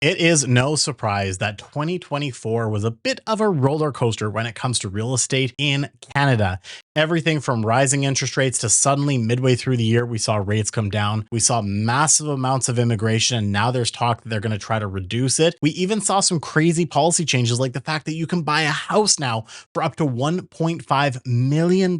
It is no surprise that 2024 was a bit of a roller coaster when it comes to real estate in Canada. Everything from rising interest rates to suddenly midway through the year, we saw rates come down. We saw massive amounts of immigration, and now there's talk that they're going to try to reduce it. We even saw some crazy policy changes, like the fact that you can buy a house now for up to $1.5 million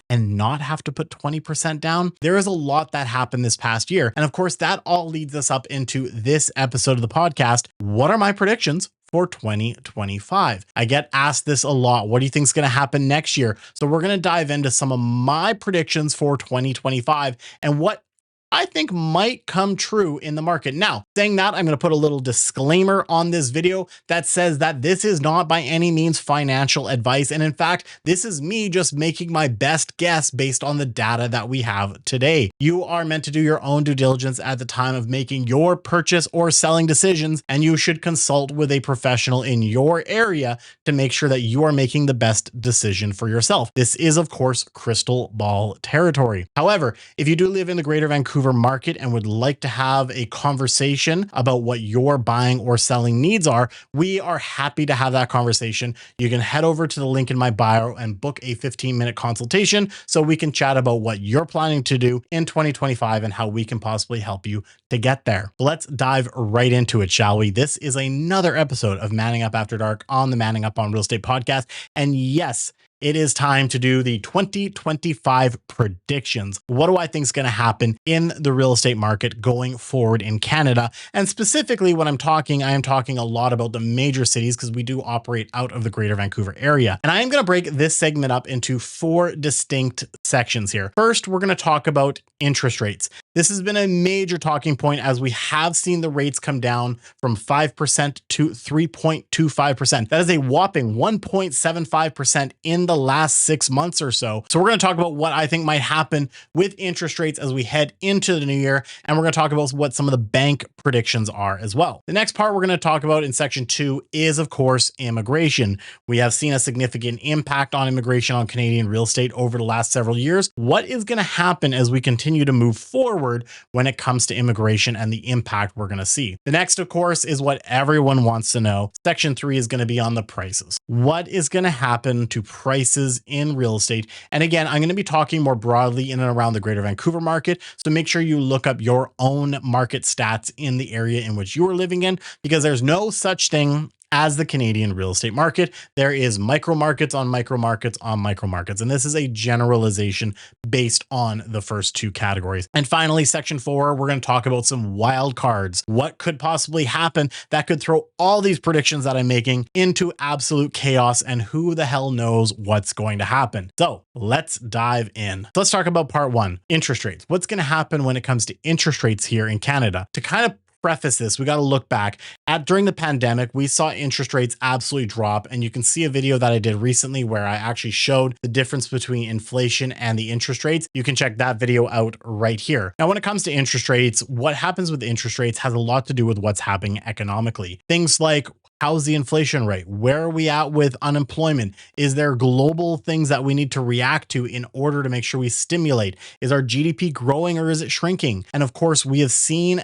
and not have to put 20% down. There is a lot that happened this past year. And of course, that all leads us up into this episode of the podcast. What are my predictions for 2025? I get asked this a lot. What do you think is going to happen next year? So we're going to dive into some of my predictions for 2025 and what I think might come true in the market. Now, saying that, I'm going to put a little disclaimer on this video that says that this is not by any means financial advice. And in fact, this is me just making my best guess based on the data that we have today. You are meant to do your own due diligence at the time of making your purchase or selling decisions, and you should consult with a professional in your area to make sure that you are making the best decision for yourself. This is, of course, crystal ball territory. However, if you do live in the greater Vancouver market and would like to have a conversation about what your buying or selling needs are, we are happy to have that conversation. You can head over to the link in my bio and book a 15-minute consultation so we can chat about what you're planning to do in 2025 and how we can possibly help you to get there. Let's dive right into it, shall we? This is another episode of Manning Up After Dark on the Manning Up on Real Estate podcast. And yes, it is time to do the 2025 predictions. What do I think is going to happen in the real estate market going forward in Canada? And specifically when I am talking a lot about the major cities because we do operate out of the greater Vancouver area. And I am going to break this segment up into 4 distinct sections here. First, we're going to talk about interest rates. This has been a major talking point as we have seen the rates come down from 5% to 3.25%. That is a whopping 1.75% in the last 6 months or so. So we're going to talk about what I think might happen with interest rates as we head into the new year. And we're going to talk about what some of the bank predictions are as well. The next part we're going to talk about in section 2 is, of course, immigration. We have seen a significant impact on immigration on Canadian real estate over the last several years. What is going to happen as we continue to move forward when it comes to immigration and the impact we're going to see? The next, of course, is what everyone wants to know. Section 3 is going to be on the prices. What is going to happen to prices in real estate? And again, I'm going to be talking more broadly in and around the greater Vancouver market. So make sure you look up your own market stats in the area in which you are living in, because there's no such thing as the Canadian real estate market. There is micro markets on micro markets on micro markets. And this is a generalization based on the first 2 categories. And finally, section 4, we're going to talk about some wild cards. What could possibly happen that could throw all these predictions that I'm making into absolute chaos, and who the hell knows what's going to happen. So let's dive in. Let's talk about part 1, interest rates. What's going to happen when it comes to interest rates here in Canada? To kind of preface this, we got to look back at during the pandemic, we saw interest rates absolutely drop. And you can see a video that I did recently where I actually showed the difference between inflation and the interest rates. You can check that video out right here. Now, when it comes to interest rates, what happens with interest rates has a lot to do with what's happening economically. Things like, how's the inflation rate? Where are we at with unemployment? Is there global things that we need to react to in order to make sure we stimulate? Is our GDP growing or is it shrinking? And of course, we have seen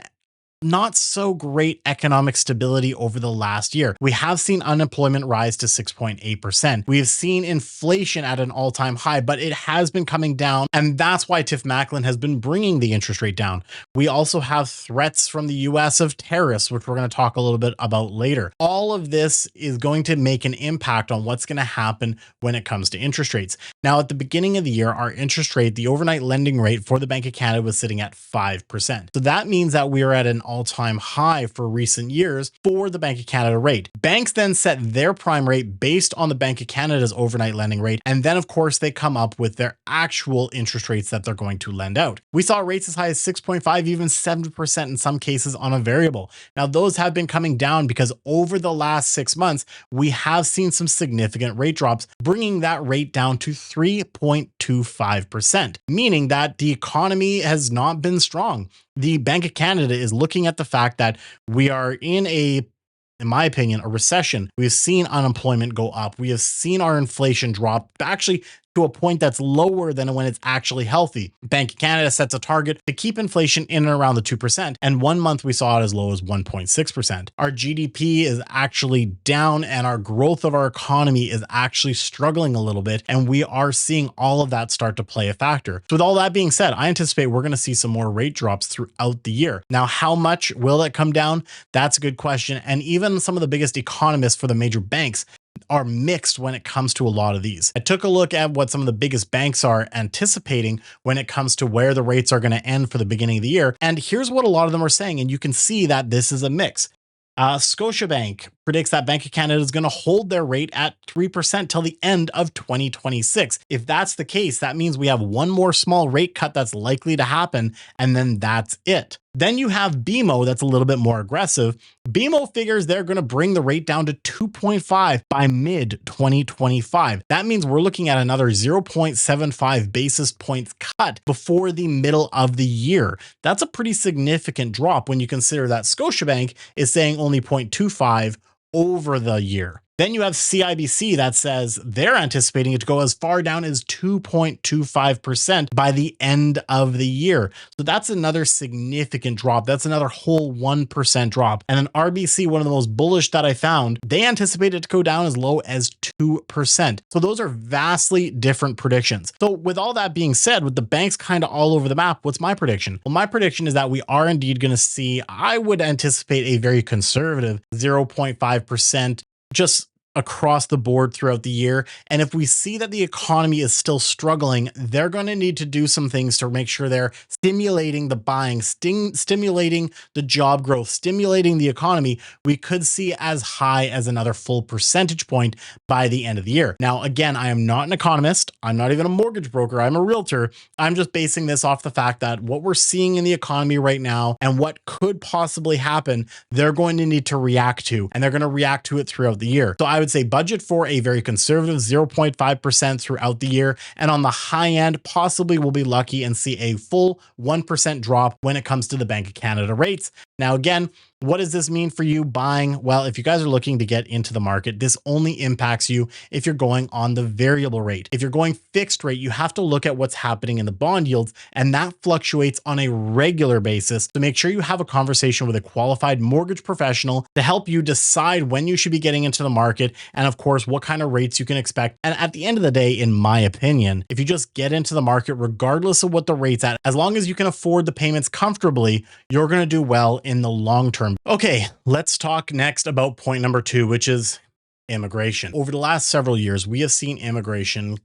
not so great economic stability over the last year. We have seen unemployment rise to 6.8%. We have seen inflation at an all-time high, but it has been coming down. And that's why Tiff Macklin has been bringing the interest rate down. We also have threats from the US of tariffs, which we're going to talk a little bit about later. All of this is going to make an impact on what's going to happen when it comes to interest rates. Now, at the beginning of the year, our interest rate, the overnight lending rate for the Bank of Canada was sitting at 5%. So that means that we are at an all-time high for recent years for the Bank of Canada rate. Banks then set their prime rate based on the Bank of Canada's overnight lending rate. And then, of course, they come up with their actual interest rates that they're going to lend out. We saw rates as high as 6.5, even 7% in some cases on a variable. Now, those have been coming down because over the last 6 months, we have seen some significant rate drops, bringing that rate down to 3.25%, meaning that the economy has not been strong. The Bank of Canada is looking at the fact that we are in my opinion, a recession. We've seen unemployment go up. We have seen our inflation drop actually to a point that's lower than when it's actually healthy. Bank of Canada sets a target to keep inflation in and around the 2%, and 1 month we saw it as low as 1.6%. Our GDP is actually down, and our growth of our economy is actually struggling a little bit, and we are seeing all of that start to play a factor. So with all that being said, I anticipate we're going to see some more rate drops throughout the year. Now, how much will it come down? That's a good question. And even some of the biggest economists for the major banks are mixed when it comes to a lot of these. I took a look at what some of the biggest banks are anticipating when it comes to where the rates are going to end for the beginning of the year. And here's what a lot of them are saying. And you can see that this is a mix. Scotiabank predicts that Bank of Canada is going to hold their rate at 3% till the end of 2026. If that's the case, that means we have one more small rate cut that's likely to happen, and then that's it. Then you have BMO that's a little bit more aggressive. BMO figures they're going to bring the rate down to 2.5 by mid 2025. That means we're looking at another 0.75 basis points cut before the middle of the year. That's a pretty significant drop when you consider that Scotiabank is saying only 0.25 over the year. Then you have CIBC that says they're anticipating it to go as far down as 2.25% by the end of the year. So that's another significant drop. That's another whole 1% drop. And then RBC, one of the most bullish that I found, they anticipate it to go down as low as 2%. So those are vastly different predictions. So with all that being said, with the banks kind of all over the map, what's my prediction? Well, my prediction is that we are indeed going to see, I would anticipate a very conservative 0.5%, just across the board throughout the year. And if we see that the economy is still struggling, they're going to need to do some things to make sure they're stimulating the buying, stimulating the job growth, stimulating the economy. We could see as high as another full percentage point by the end of the year. Now, again, I am not an economist. I'm not even a mortgage broker. I'm a realtor. I'm just basing this off the fact that what we're seeing in the economy right now and what could possibly happen, they're going to need to react to, and they're going to react to it throughout the year. So I would say budget for a very conservative 0.5% throughout the year. And on the high end, possibly we'll be lucky and see a full 1% drop when it comes to the Bank of Canada rates. Now, again, what does this mean for you buying? Well, if you guys are looking to get into the market, this only impacts you if you're going on the variable rate. If you're going fixed rate, you have to look at what's happening in the bond yields, and that fluctuates on a regular basis. So make sure you have a conversation with a qualified mortgage professional to help you decide when you should be getting into the market, and of course, what kind of rates you can expect. And at the end of the day, in my opinion, if you just get into the market, regardless of what the rate's at, as long as you can afford the payments comfortably, you're going to do well in the long term. Okay, let's talk next about point number 2, which is immigration. Over the last several years, we have seen immigration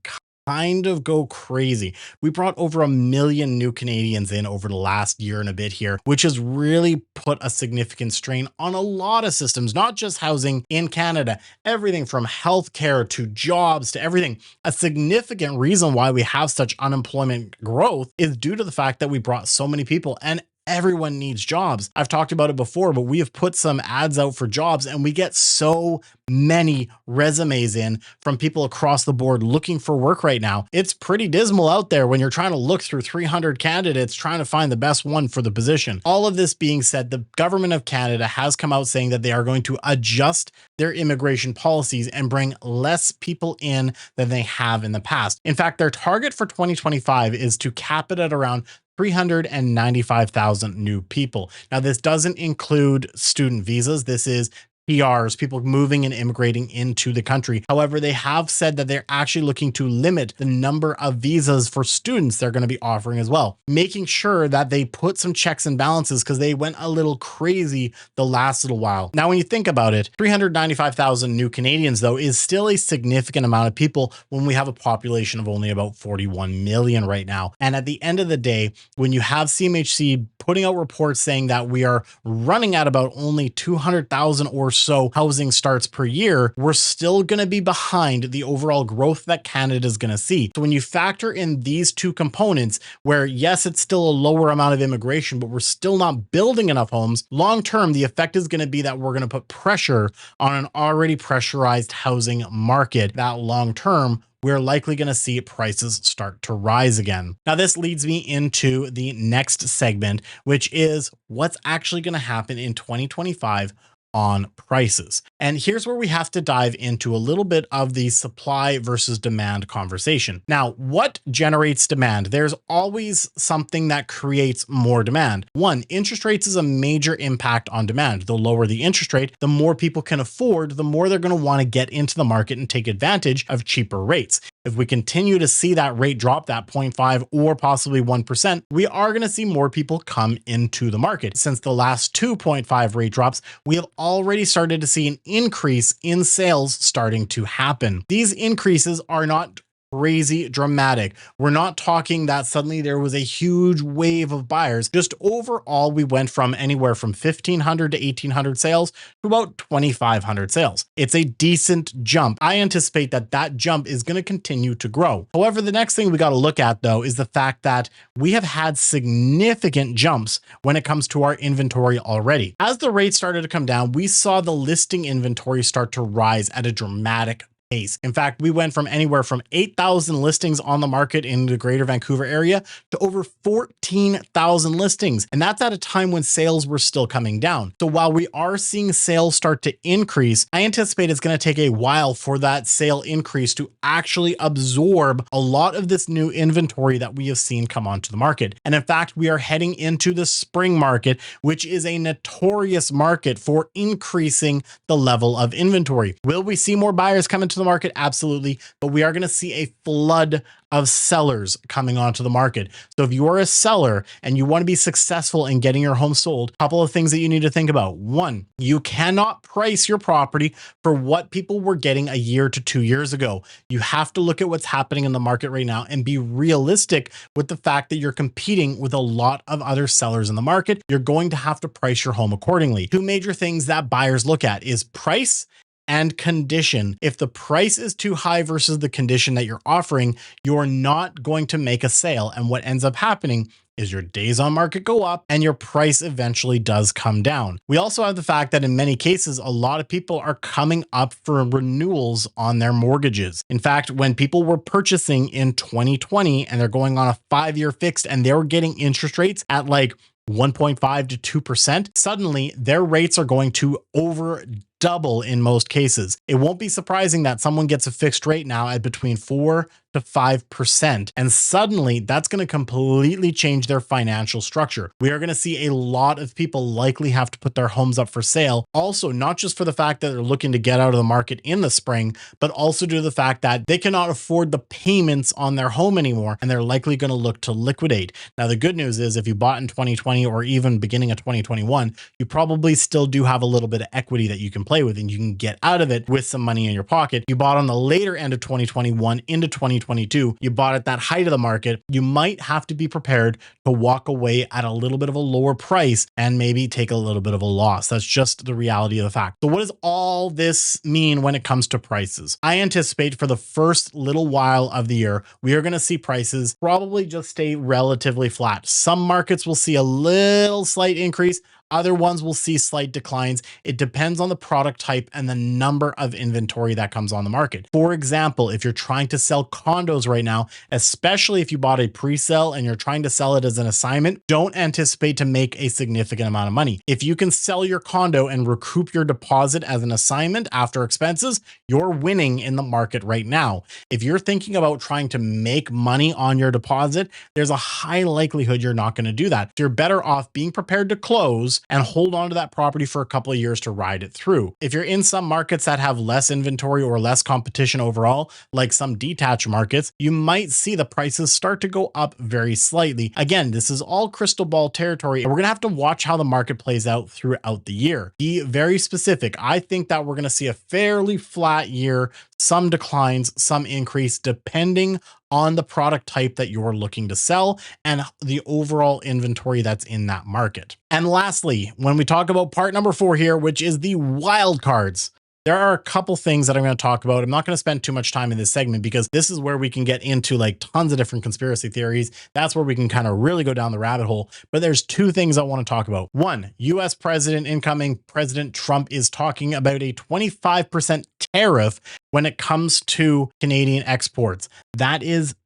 kind of go crazy. We brought over 1 million new Canadians in over the last year and a bit here, which has really put a significant strain on a lot of systems, not just housing in Canada, everything from healthcare to jobs to everything. A significant reason why we have such unemployment growth is due to the fact that we brought so many people, and everyone needs jobs. I've talked about it before, but we have put some ads out for jobs, and we get so many resumes in from people across the board looking for work right now. It's pretty dismal out there when you're trying to look through 300 candidates trying to find the best one for the position. All of this being said, the government of Canada has come out saying that they are going to adjust their immigration policies and bring less people in than they have in the past. In fact, their target for 2025 is to cap it at around 395,000 new people. Now, this doesn't include student visas. This is PRs, people moving and immigrating into the country. However, they have said that they're actually looking to limit the number of visas for students they're going to be offering as well, making sure that they put some checks and balances because they went a little crazy the last little while. Now, when you think about it, 395,000 new Canadians, though, is still a significant amount of people when we have a population of only about 41 million right now. And at the end of the day, when you have CMHC putting out reports saying that we are running at about only 200,000 or so housing starts per year, we're still going to be behind the overall growth that Canada is going to see. So when you factor in these two components, where yes, it's still a lower amount of immigration, but we're still not building enough homes, long term, the effect is going to be that we're going to put pressure on an already pressurized housing market. That long term, we're likely going to see prices start to rise again. Now, this leads me into the next segment, which is what's actually going to happen in 2025 on prices. And here's where we have to dive into a little bit of the supply versus demand conversation. Now, what generates demand? There's always something that creates more demand. One, interest rates is a major impact on demand. The lower the interest rate, the more people can afford, the more they're going to want to get into the market and take advantage of cheaper rates. If we continue to see that rate drop, that 0.5 or possibly 1%, we are going to see more people come into the market. Since the last 2.5 rate drops, we have already started to see an increase in sales starting to happen. These increases are not crazy dramatic. We're not talking that suddenly there was a huge wave of buyers. Just overall, we went from anywhere from 1,500 to 1,800 sales to about 2,500 sales. It's a decent jump. I anticipate that that jump is going to continue to grow. However, the next thing we got to look at though is the fact that we have had significant jumps when it comes to our inventory already. As the rates started to come down, we saw the listing inventory start to rise at a dramatic pace. In fact, we went from anywhere from 8,000 listings on the market in the greater Vancouver area to over 14,000 listings. And that's at a time when sales were still coming down. So while we are seeing sales start to increase, I anticipate it's going to take a while for that sale increase to actually absorb a lot of this new inventory that we have seen come onto the market. And in fact, we are heading into the spring market, which is a notorious market for increasing the level of inventory. Will we see more buyers come into the market? Absolutely. But we are going to see a flood of sellers coming onto the market. So if you are a seller and you want to be successful in getting your home sold, a couple of things that you need to think about. One, you cannot price your property for what people were getting a year to 2 years ago. You have to look at what's happening in the market right now and be realistic with the fact that you're competing with a lot of other sellers in the market. You're going to have to price your home accordingly. Two major things that buyers look at is price and condition. If the price is too high versus the condition that you're offering, you're not going to make a sale. And what ends up happening is your days on market go up and your price eventually does come down. We also have the fact that in many cases, a lot of people are coming up for renewals on their mortgages. In fact, when people were purchasing in 2020 and they're going on a 5-year fixed and they were getting interest rates at like 1.5 to 2%, suddenly their rates are going to over double in most cases. It won't be surprising that someone gets a fixed rate now at between 4 to 5%. And suddenly that's going to completely change their financial structure. We are going to see a lot of people likely have to put their homes up for sale. Also, not just for the fact that they're looking to get out of the market in the spring, but also due to the fact that they cannot afford the payments on their home anymore. And they're likely going to look to liquidate. Now, the good news is if you bought in 2020 or even beginning of 2021, you probably still do have a little bit of equity that you can play with and you can get out of it with some money in your pocket. You bought on the later end of 2021 into 2022, you bought at that height of the market, you might have to be prepared to walk away at a little bit of a lower price and maybe take a little bit of a loss. That's just the reality of the fact. So what does all this mean when it comes to prices? I anticipate for the first little while of the year, we are going to see prices probably just stay relatively flat. Some markets will see a little slight increase. Other ones will see slight declines. It depends on the product type and the number of inventory that comes on the market. For example, if you're trying to sell condos right now, especially if you bought a pre-sale and you're trying to sell it as an assignment, don't anticipate to make a significant amount of money. If you can sell your condo and recoup your deposit as an assignment after expenses, you're winning in the market right now. If you're thinking about trying to make money on your deposit, there's a high likelihood you're not going to do that. So you're better off being prepared to close and hold on to that property for a couple of years to ride it through. If you're in some markets that have less inventory or less competition overall, like some detached markets, you might see the prices start to go up very slightly. Again, this is all crystal ball territory, and we're going to have to watch how the market plays out throughout the year. Be very specific. I think that we're going to see a fairly flat year, some declines, some increase, depending on the product type that you're looking to sell and the overall inventory that's in that market. And lastly, when we talk about part number 4 here, which is the wild cards, there are a couple things that I'm going to talk about. I'm not going to spend too much time in this segment because this is where we can get into like tons of different conspiracy theories. That's where we can kind of really go down the rabbit hole. But there's 2 things I want to talk about. One, US President, incoming President Trump is talking about a 25% tariff when it comes to Canadian exports. That is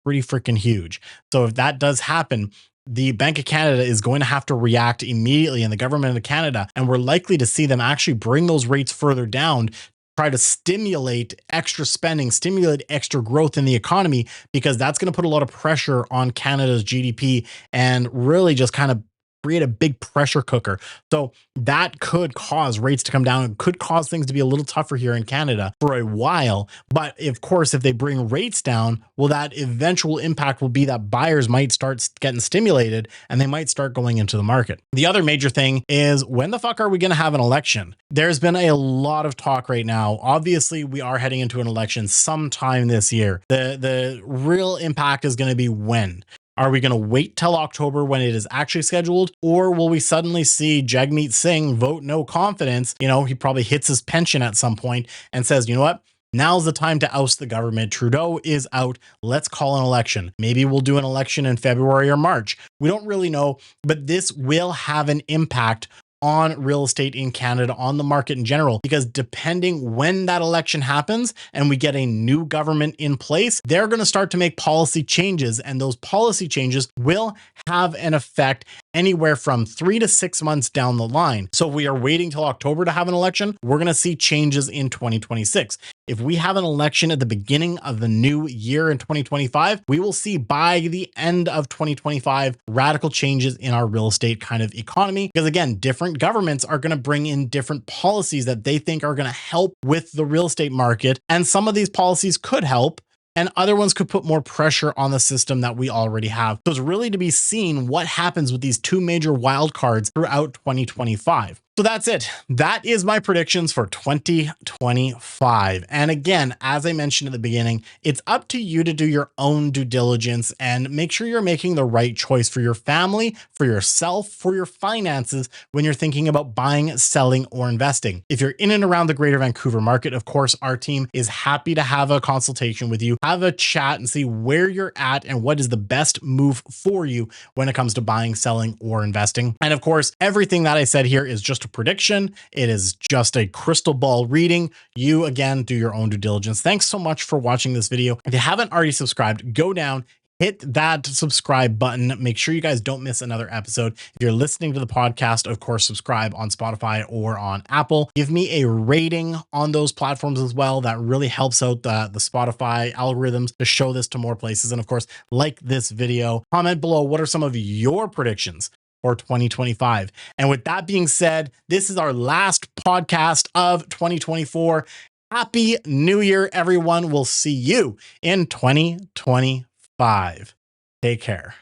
pretty freaking huge. So if that does happen, the Bank of Canada is going to have to react immediately, and the government of Canada, and we're likely to see them actually bring those rates further down, try to stimulate extra spending, stimulate extra growth in the economy, because that's going to put a lot of pressure on Canada's GDP and really just kind of create a big pressure cooker. So that could cause rates to come down and could cause things to be a little tougher here in Canada for a while. But of course, if they bring rates down, well, that eventual impact will be that buyers might start getting stimulated and they might start going into the market. The other major thing is, when the fuck are we going to have an election? There's been a lot of talk right now. Obviously, we are heading into an election sometime this year. The real impact is going to be when. Are we going to wait till October when it is actually scheduled? Or will we suddenly see Jagmeet Singh vote no confidence? You know, he probably hits his pension at some point and says, you know what? Now's the time to oust the government. Trudeau is out. Let's call an election. Maybe we'll do an election in February or March. We don't really know, but this will have an impact on real estate in Canada, on the market in general, because depending when that election happens and we get a new government in place, they're going to start to make policy changes, and those policy changes will have an effect anywhere from 3 to 6 months down the line. So if we are waiting till October to have an election, we're going to see changes in 2026. If we have an election at the beginning of the new year in 2025, we will see by the end of 2025 radical changes in our real estate kind of economy. Because again, different governments are going to bring in different policies that they think are going to help with the real estate market. And some of these policies could help, and other ones could put more pressure on the system that we already have. So it's really to be seen what happens with these two major wild cards throughout 2025. So that's it. That is my predictions for 2025. And again, as I mentioned at the beginning, it's up to you to do your own due diligence and make sure you're making the right choice for your family, for yourself, for your finances when you're thinking about buying, selling, or investing. If you're in and around the greater Vancouver market, of course, our team is happy to have a consultation with you, have a chat and see where you're at and what is the best move for you when it comes to buying, selling, or investing. And of course, everything that I said here is just a prediction. It is just a crystal ball reading. You, again, do your own due diligence. Thanks so much for watching this video. If you haven't already subscribed, go down, hit that subscribe button. Make sure you guys don't miss another episode. If you're listening to the podcast, of course, subscribe on Spotify or on Apple. Give me a rating on those platforms as well. That really helps out the Spotify algorithms to show this to more places. And of course, like this video, comment below, what are some of your predictions for 2025? And with that being said, this is our last podcast of 2024. Happy New Year, everyone. We'll see you in 2025. Take care.